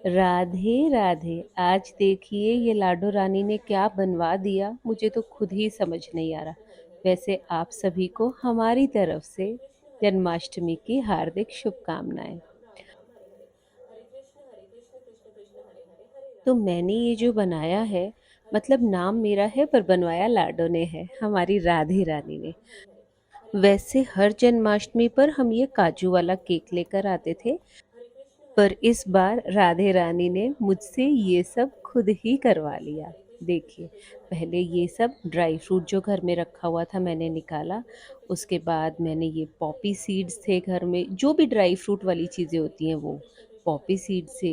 राधे राधे। आज देखिए ये लाडो रानी ने क्या बनवा दिया, मुझे तो खुद ही समझ नहीं आ रहा। वैसे आप सभी को हमारी तरफ से जन्माष्टमी की हार्दिक शुभकामनाएं। तो मैंने ये जो बनाया है, मतलब नाम मेरा है पर बनवाया लाडो ने है, हमारी राधे रानी ने। वैसे हर जन्माष्टमी पर हम ये काजू वाला केक लेकर आते थे, पर इस बार राधे रानी ने मुझसे ये सब खुद ही करवा लिया। देखिए, पहले ये सब ड्राई फ्रूट जो घर में रखा हुआ था मैंने निकाला। उसके बाद मैंने ये पॉपी सीड्स थे घर में, जो भी ड्राई फ्रूट वाली चीज़ें होती हैं वो पॉपी सीड से।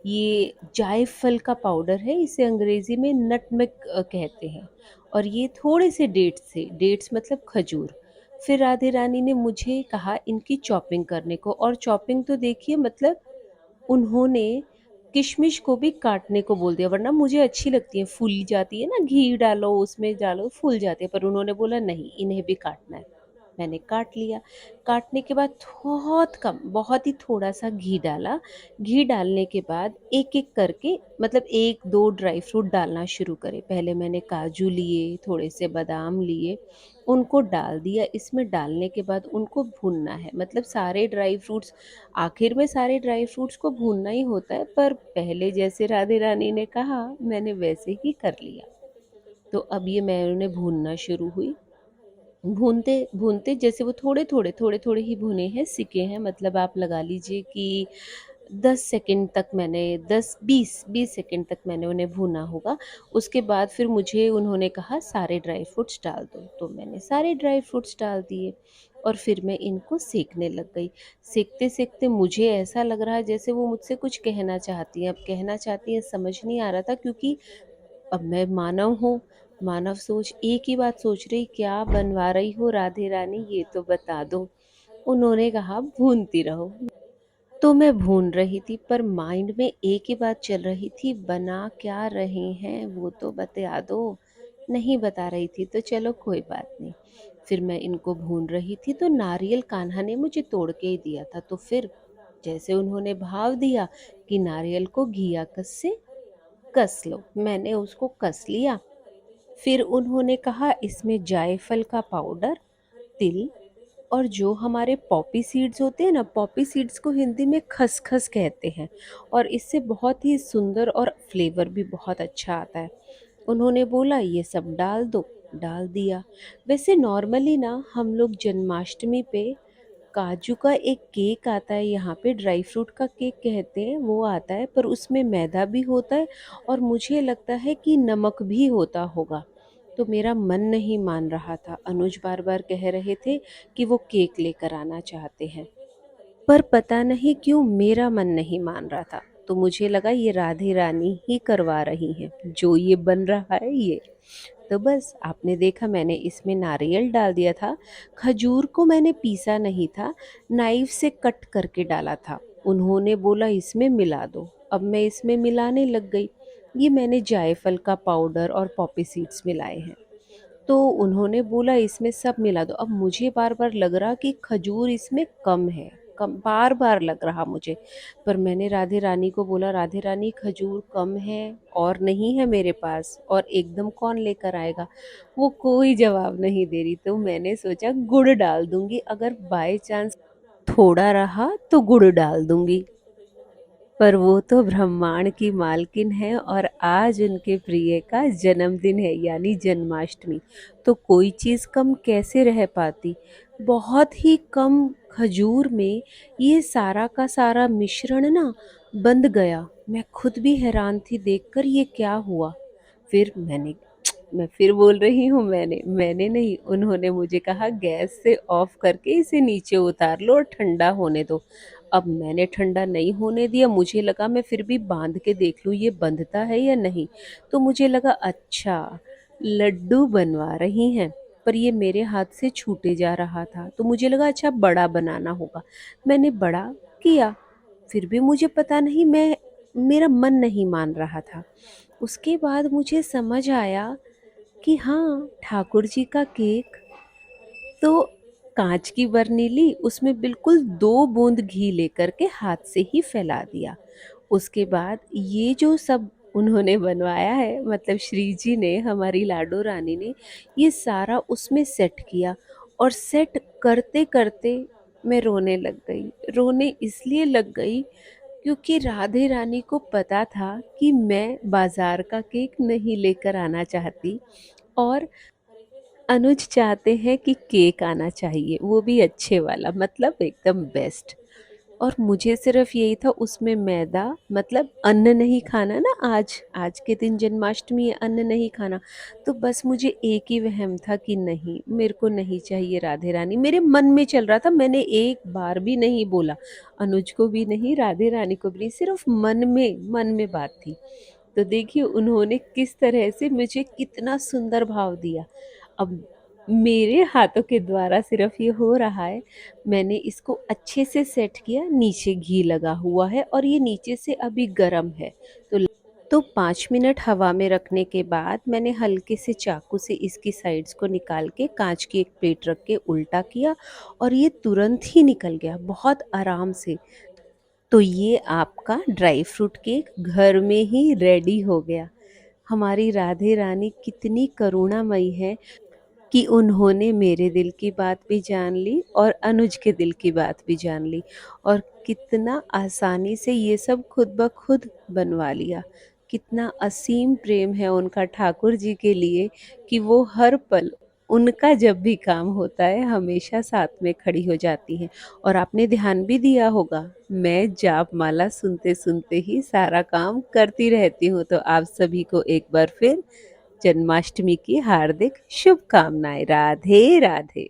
ये जायफल का पाउडर है, इसे अंग्रेज़ी में नटमेग कहते हैं। और ये थोड़े से डेट्स थे, डेट्स मतलब खजूर। फिर राधे रानी ने मुझे कहा इनकी चॉपिंग करने को, और चॉपिंग तो देखिए मतलब उन्होंने किशमिश को भी काटने को बोल दिया, वरना मुझे अच्छी लगती है, फूली जाती है ना, घी डालो उसमें डालो फूल जाती है, पर उन्होंने बोला नहीं इन्हें भी काटना है। मैंने काट लिया। काटने के बाद बहुत कम, बहुत ही थोड़ा सा घी डाला। घी डालने के बाद एक एक करके, मतलब एक दो ड्राई फ्रूट डालना शुरू करे। पहले मैंने काजू लिए, थोड़े से बादाम लिए, उनको डाल दिया। इसमें डालने के बाद उनको भूनना है, मतलब सारे ड्राई फ्रूट्स, आखिर में सारे ड्राई फ्रूट्स को भूनना ही होता है, पर पहले जैसे राधे रानी ने कहा मैंने वैसे ही कर लिया। तो अब ये मैं उन्हें भूनना शुरू हुई। भूनते भूनते जैसे वो थोड़े थोड़े थोड़े थोड़े ही भुने हैं, सिके हैं, मतलब आप लगा लीजिए कि 10 सेकंड तक मैंने, 10 20 20 सेकंड तक मैंने उन्हें भूना होगा। उसके बाद फिर मुझे उन्होंने कहा सारे ड्राई फ्रूट्स डाल दो, तो मैंने सारे ड्राई फ्रूट्स डाल दिए। और फिर मैं इनको सेकने लग गई। सेकते सेकते मुझे ऐसा लग रहा है जैसे वो मुझसे कुछ कहना चाहती हैं। अब कहना चाहती हैं समझ नहीं आ रहा था, क्योंकि अब मैं मानव हूँ, मानव सोच एक ही बात सोच रही, क्या बनवा रही हो राधे रानी ये तो बता दो। उन्होंने कहा भूनती रहो। तो मैं भून रही थी, पर माइंड में एक ही बात चल रही थी, बना क्या रहे हैं वो तो बता दो। नहीं बता रही थी तो चलो कोई बात नहीं। फिर मैं इनको भून रही थी तो नारियल कान्हा ने मुझे तोड़ के ही दिया था, तो फिर जैसे उन्होंने भाव दिया कि नारियल को घिया कस से कस लो, मैंने उसको कस लिया। फिर उन्होंने कहा इसमें जायफल का पाउडर, तिल, और जो हमारे पॉपी सीड्स होते हैं ना, पॉपी सीड्स को हिंदी में खसखस कहते हैं, और इससे बहुत ही सुंदर और फ्लेवर भी बहुत अच्छा आता है। उन्होंने बोला ये सब डाल दो, डाल दिया। वैसे नॉर्मली ना हम लोग जन्माष्टमी पे काजू का एक केक आता है, यहाँ पे ड्राई फ्रूट का केक कहते हैं, वो आता है, पर उसमें मैदा भी होता है, और मुझे लगता है कि नमक भी होता होगा। तो मेरा मन नहीं मान रहा था, अनुज बार बार कह रहे थे कि वो केक लेकर आना चाहते हैं, पर पता नहीं क्यों मेरा मन नहीं मान रहा था। तो मुझे लगा ये राधे रानी ही करवा रही हैं जो ये बन रहा है ये। तो बस आपने देखा मैंने इसमें नारियल डाल दिया था। खजूर को मैंने पीसा नहीं था, नाइफ से कट करके डाला था। उन्होंने बोला इसमें मिला दो, अब मैं इसमें मिलाने लग गई। ये मैंने जायफल का पाउडर और पॉपी सीड्स मिलाए हैं। तो उन्होंने बोला इसमें सब मिला दो। अब मुझे बार-बार लग रहा कि खजूर इसमें कम है, कम बार-बार लग रहा मुझे। पर मैंने राधे रानी को बोला राधे रानी खजूर कम है और नहीं है मेरे पास, और एकदम कौन लेकर आएगा? वो कोई जवाब नहीं दे रही, तो मैंने सोचा गुड़ डाल दूँगी, अगर बाय चांस थोड़ा रहा तो गुड़ डाल दूँगी। पर वो तो ब्रह्मांड की मालकिन है, और आज उनके प्रिय का जन्मदिन है यानी जन्माष्टमी, तो कोई चीज़ कम कैसे रह पाती। बहुत ही कम खजूर में ये सारा का सारा मिश्रण ना बंध गया। मैं खुद भी हैरान थी देखकर ये क्या हुआ। फिर मैं फिर बोल रही हूँ, मैंने नहीं, उन्होंने मुझे कहा गैस से ऑफ करके इसे नीचे उतार लो और ठंडा होने दो। अब मैंने ठंडा नहीं होने दिया, मुझे लगा मैं फिर भी बांध के देख लूँ ये बंधता है या नहीं। तो मुझे लगा अच्छा लड्डू बनवा रही हैं, पर ये मेरे हाथ से छूटे जा रहा था, तो मुझे लगा अच्छा बड़ा बनाना होगा। मैंने बड़ा किया, फिर भी मुझे पता नहीं, मैं मेरा मन नहीं मान रहा था। उसके बाद मुझे समझ आया कि हाँ, ठाकुर जी का केक, तो कांच की बरनी ली, उसमें बिल्कुल 2 बूंद घी लेकर के हाथ से ही फैला दिया। उसके बाद ये जो सब उन्होंने बनवाया है, मतलब श्री जी ने, हमारी लाडो रानी ने, ये सारा उसमें सेट किया। और सेट करते करते मैं रोने लग गई। रोने इसलिए लग गई क्योंकि राधे रानी को पता था कि मैं बाजार का केक नहीं लेकर आना चाहती, और अनुज चाहते हैं कि केक आना चाहिए, वो भी अच्छे वाला, मतलब एकदम बेस्ट। और मुझे सिर्फ यही था, उसमें मैदा, मतलब अन्न नहीं खाना ना, आज आज के दिन जन्माष्टमी है, अन्न नहीं खाना। तो बस मुझे एक ही वहम था कि नहीं, मेरे को नहीं चाहिए राधे रानी। मेरे मन में चल रहा था, मैंने एक बार भी नहीं बोला, अनुज को भी नहीं, राधे रानी को भी नहीं, सिर्फ मन में बात थी। तो देखिए उन्होंने किस तरह से मुझे कितना सुंदर भाव दिया। अब मेरे हाथों के द्वारा सिर्फ ये हो रहा है, मैंने इसको अच्छे से सेट किया, नीचे घी लगा हुआ है और ये नीचे से अभी गरम है। तो 5 मिनट हवा में रखने के बाद मैंने हल्के से चाकू से इसकी साइड्स को निकाल के कांच की एक प्लेट रख के उल्टा किया, और ये तुरंत ही निकल गया बहुत आराम से। तो ये आपका ड्राई फ्रूट केक घर में ही रेडी हो गया। हमारी राधे रानी कितनी करुणामयी है कि उन्होंने मेरे दिल की बात भी जान ली और अनुज के दिल की बात भी जान ली, और कितना आसानी से ये सब खुद ब खुद बनवा लिया। कितना असीम प्रेम है उनका ठाकुर जी के लिए कि वो हर पल, उनका जब भी काम होता है, हमेशा साथ में खड़ी हो जाती हैं। और आपने ध्यान भी दिया होगा, मैं जाप माला सुनते सुनते ही सारा काम करती रहती हूँ। तो आप सभी को एक बार फिर जन्माष्टमी की हार्दिक शुभकामनाएं। राधे राधे।